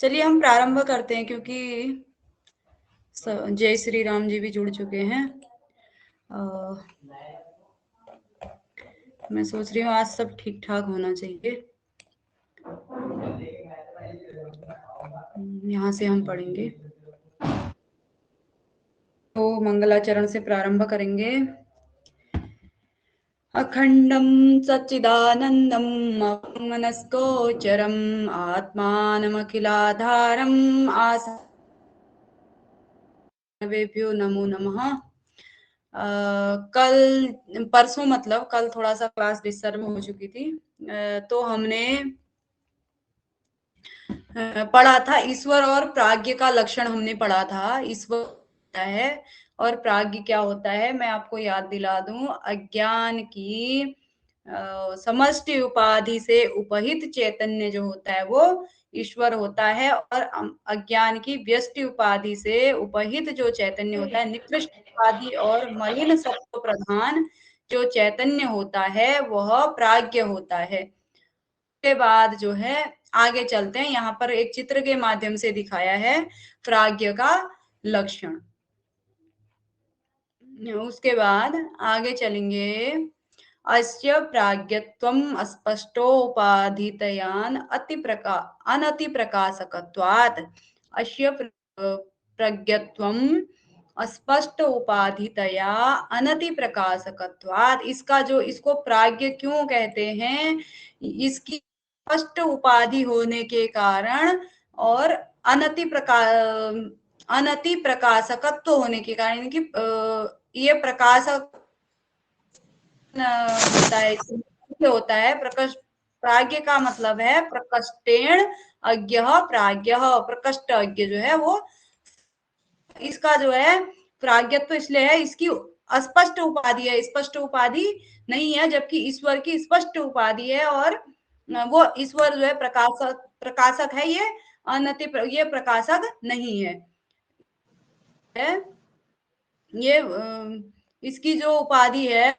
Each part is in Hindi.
चलिए हम प्रारंभ करते हैं, क्योंकि जय श्री राम जी भी जुड़ चुके हैं। मैं सोच रही हूँ आज सब ठीक ठाक होना चाहिए। यहाँ से हम पढ़ेंगे तो मंगलाचरण से प्रारंभ करेंगे। अखंडं सच्चिदानंदं मनस्कोचरम् आत्मानमखिलाधारम् आसवेभ्यो नमो नमः। कल परसों मतलब कल थोड़ा सा क्लास डिस्टर्ब हो चुकी थी, तो हमने पढ़ा था ईश्वर और प्राज्ञ का लक्षण हमने पढ़ा था। ईश्वर होता है और प्राज्ञ क्या होता है, मैं आपको याद दिला दूं। अज्ञान की समष्टि उपाधि से उपहित चैतन्य जो होता है वो ईश्वर होता है, और अज्ञान की व्यष्टि उपाधि से उपहित जो चैतन्य होता है, निकृष्ट उपाधि और मलिन सत्व प्रधान जो चैतन्य होता है वह प्राज्ञ होता है। के बाद जो है आगे चलते हैं। यहाँ पर एक चित्र के माध्यम से दिखाया है प्राज्ञ का लक्षण। उसके बाद आगे चलेंगे। अस्य प्राज्ञत्वम् अस्पष्टोपाधितयान अनति प्रकाशकत्वात्। अस्य प्रज्ञत्वम् अस्पष्ट उपाधितया अनति प्रकाशकत्वात्। इसका जो इसको प्राज्ञ क्यों कहते हैं, इसकी स्पष्ट उपाधि होने के कारण और अनति प्रकाशकत्व होने के कारण, यानी कि ये प्रकाशक होता है। प्राज्ञ का मतलब है प्रकष्टेण अज्ञ प्राज्ञ। प्रकष्ट अज्ञ जो है वो, इसका जो है प्राज्ञत्व इसलिए है, इसकी अस्पष्ट उपाधि है, स्पष्ट उपाधि नहीं है, जबकि ईश्वर की स्पष्ट उपाधि है। और वो ईश्वर जो है प्रकाशक है, ये प्रकाशक नहीं है। ये इसकी जो उपाधि है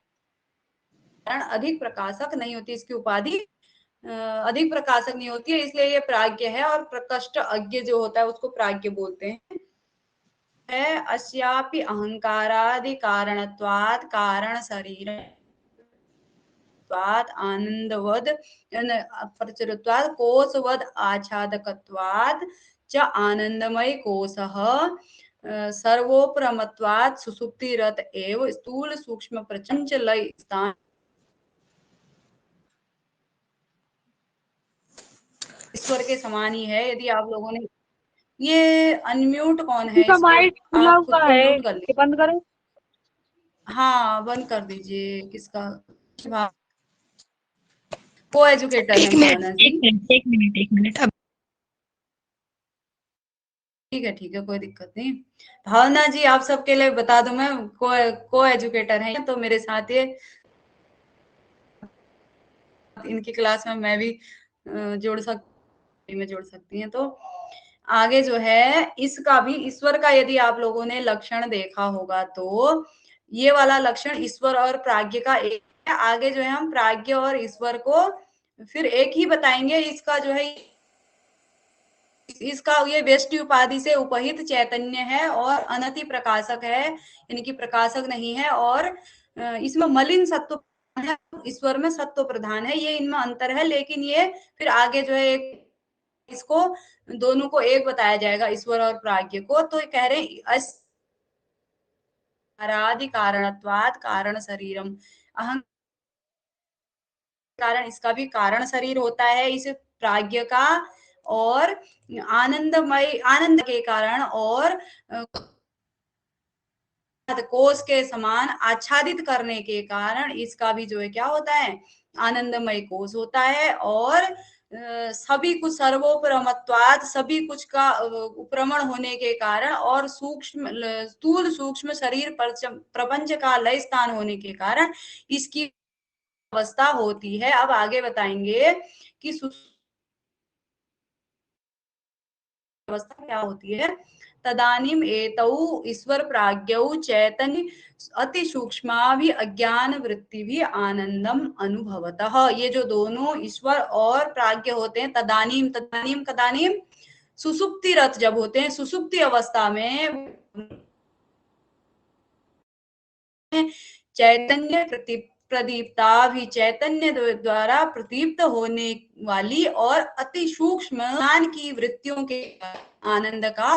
अधिक प्रकाशक नहीं होती, इसकी उपाधि अधिक प्रकाशक नहीं होती है, इसलिए ये प्राज्ञ है। और प्रकष्ट अज्ञ जो होता है उसको प्राज्ञ बोलते हैं। अस्यापि अहंकारादि कारणत्वात् कारण शरीर आनंदवद प्रचुरत्वात् कोशवद आच्छादकत्वात् च आनंदमय कोशः सर्वोपरमत्वात् सुसुप्तिरत एव स्थूल सूक्ष्म प्रचंचलय स्थान। ईश्वर के समान ही है। यदि आप लोगों ने ये अनम्यूट कौन है, इसका माइक खुला आप खुद हुआ को है, म्यूट कर लीजिए। बंद करें। हाँ बंद कर दीजिए। किसका? को एजुकेटर है एक मिनट भावना जी। एक मिनट एक मिनट एक मिनट अब ठीक है कोई दिक्कत नहीं। भावना जी आप सबके लिए बता दूं, मैं को एजुकेटर है, तो मेरे साथ ये इनकी क्लास में मैं भी जोड़ सकती हैं। तो आगे जो है इसका भी, ईश्वर का यदि आप लोगों ने लक्षण देखा होगा तो ये वाला लक्षण ईश्वर और प्राज्ञ का एक है। आगे जो है हम प्राज्ञ और ईश्वर को फिर एक ही बताएंगे। इसका जो है इसका ये व्यष्टि उपाधि से उपहित चैतन्य है और अनति प्रकाशक है, यानी कि प्रकाशक नहीं है। और इसमें मलिन सत्व है, ईश्वर में सत्व प्रधान है, ये इनमें अंतर है। लेकिन ये फिर आगे जो है इसको दोनों को एक बताया जाएगा, ईश्वर और प्राज्ञ को। तो कह रहे हैं अरादि कारणत्वात् कारण शरीरम। अहं कारण इसका भी कारण शरीर होता है इस प्राज्ञ का, और आनंद के कारण और कोष के समान आच्छादित करने के कारण इसका भी जो है क्या होता है, आनंदमय कोष होता है। और सभी कुछ सर्वोपरमत्वाद, सभी कुछ का उपरमण होने के कारण, और स्थूल सूक्ष्म शरीर प्रपंच का लय स्थान होने के कारण इसकी अवस्था होती है। अब आगे बताएंगे कि अवस्था क्या होती है। तदानीम एतौ ईश्वर प्राज्ञौ चैतन्य अति सूक्ष्मा भी अज्ञान वृत्ति भी आनंदम अनुभवतः। ये जो दोनों ईश्वर और प्राज्ञ होते हैं, तदानीम कदानीम सुसुप्तिरत जब होते हैं, सुसुप्ति अवस्था में चैतन्य प्रदीप्ता भी चैतन्य द्वारा प्रदीप्त होने वाली और अति सूक्ष्म ज्ञान की वृत्तियों के आनंद का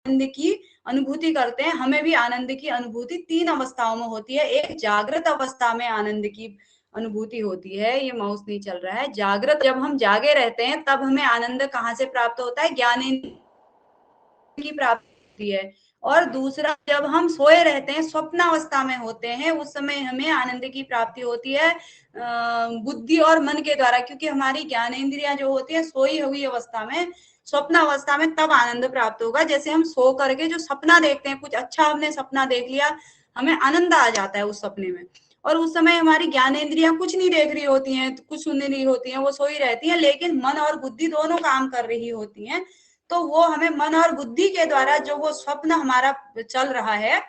आनंद की अनुभूति करते हैं। हमें भी आनंद की अनुभूति 3 अवस्थाओं में होती है। एक जागृत अवस्था में आनंद की अनुभूति होती है। ये माउस नहीं चल रहा है। जागृत जब हम जागे रहते हैं तब हमें आनंद कहाँ से प्राप्त होता है? ज्ञानेंद्रिय की प्राप्ति होती है। और दूसरा, जब हम सोए रहते हैं, स्वप्नावस्था में होते हैं, उस समय हमें आनंद की प्राप्ति होती है बुद्धि और मन के द्वारा, क्योंकि हमारी ज्ञानेंद्रियां जो होती है सोई हुई अवस्था में, स्वप्न अवस्था में तब आनंद प्राप्त होगा। जैसे हम सो करके जो सपना देखते हैं, कुछ अच्छा हमने सपना देख लिया, हमें आनंद आ जाता है उस सपने में, और उस समय हमारी ज्ञानेंद्रियां कुछ नहीं देख रही होती हैं, कुछ सुन रही होती हैं, वो सोई रहती हैं, लेकिन मन और बुद्धि दोनों काम कर रही होती हैं। तो वो हमें मन और बुद्धि के द्वारा जो वो स्वप्न हमारा चल रहा है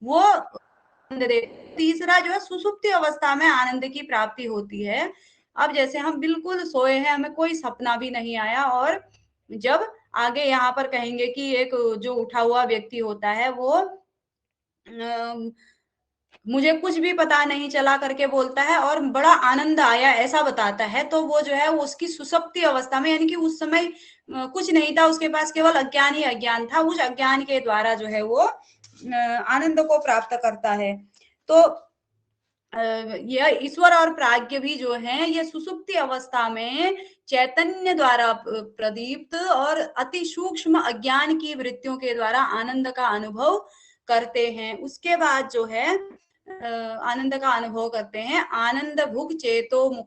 वो आनंद दे। तीसरा जो है, सुसुप्ति अवस्था में आनंद की प्राप्ति होती है। अब जैसे हम बिल्कुल सोए हैं, हमें कोई सपना भी नहीं आया, और जब आगे यहाँ पर कहेंगे कि एक जो उठा हुआ व्यक्ति होता है वो मुझे कुछ भी पता नहीं चला करके बोलता है और बड़ा आनंद आया ऐसा बताता है, तो वो जो है वो उसकी सुसुप्ति अवस्था में, यानी कि उस समय कुछ नहीं था, उसके पास केवल अज्ञान ही अज्ञान था, उस अज्ञान के द्वारा जो है वो आनंद को प्राप्त करता है। तो यह ईश्वर और प्राज्ञ भी जो है ये सुसुप्ति अवस्था में चैतन्य द्वारा प्रदीप्त और अति सूक्ष्म अज्ञान की वृत्तियों के द्वारा आनंद का अनुभव करते हैं। उसके बाद जो है आनंद का अनुभव करते हैं। आनंद भुग चेतो